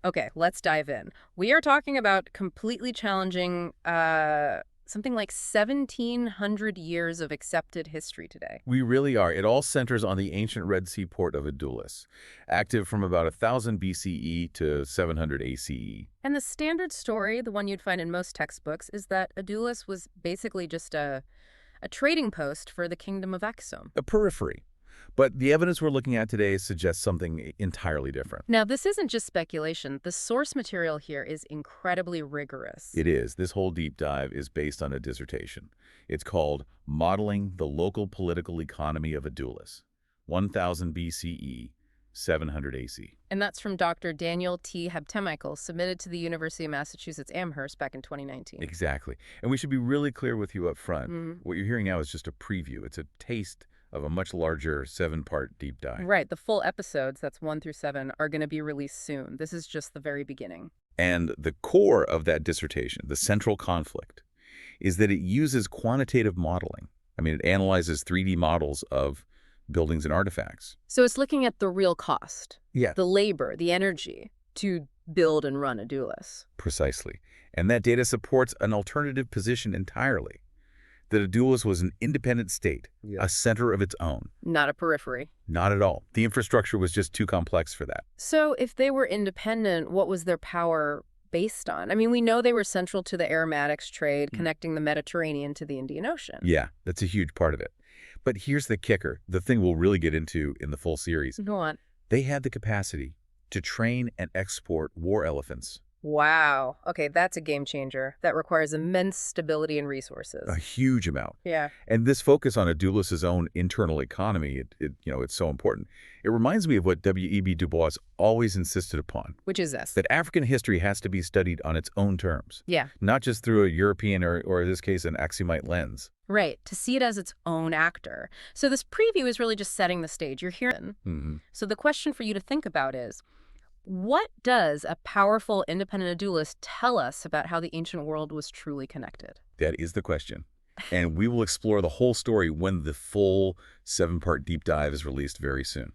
Okay, let's dive in. We are talking about completely challenging something like 1,700 years of accepted history today. We really are. It all centers on the ancient Red Sea port of Adulis, active from about 1000 BCE to 700 ACE. And the standard story, the one you'd find in most textbooks, is that Adulis was basically just a trading post for the kingdom of Exum. A periphery. But the evidence we're looking at today suggests something entirely different. Now, this isn't just speculation. The source material here is incredibly rigorous. It is. This whole deep dive is based on a dissertation. It's called Modeling the Local Political Economy of Adulis, 1000 BCE, 700 AC. And that's from Dr. Daniel T. Habtemichael, submitted to the University of Massachusetts Amherst back in 2019. Exactly. And we should be really clear with you up front. What you're hearing now is just a preview. It's a taste of a much larger 7-part deep dive. Right. The full episodes, that's 1 through 7, are going to be released soon. This is just the very beginning. And the core of that dissertation, the central conflict, is that it uses quantitative modeling. I mean, it analyzes 3D models of buildings and artifacts. So it's looking at the real cost, Yeah. the labor, the energy to build and run Adulis. Precisely. And that data supports an alternative position entirely, that Adulis was an independent state, a center of its own. Not a periphery. Not at all. The infrastructure was just too complex for that. So if they were independent, what was their power based on? I mean, we know they were central to the aromatics trade, connecting the Mediterranean to the Indian Ocean. Yeah, that's a huge part of it. But here's the kicker, the thing we'll really get into in the full series. Go on. They had the capacity to train and export war elephants. Wow. Okay, that's a game changer. That requires immense stability and resources. A huge amount. Yeah. And this focus on Adulis' own internal economy, it's so important. It reminds me of what W.E.B. Du Bois always insisted upon, Which is this? that African history has to be studied on its own terms, Yeah. not just through a European or in this case, an Aksumite lens. Right, to see it as its own actor. So this preview is really just setting the stage. You're hearing. So the question for you to think about is, what does a powerful, independent Adulis tell us about how the ancient world was truly connected? That is the question. And we will explore the whole story when the full 7-part deep dive is released very soon.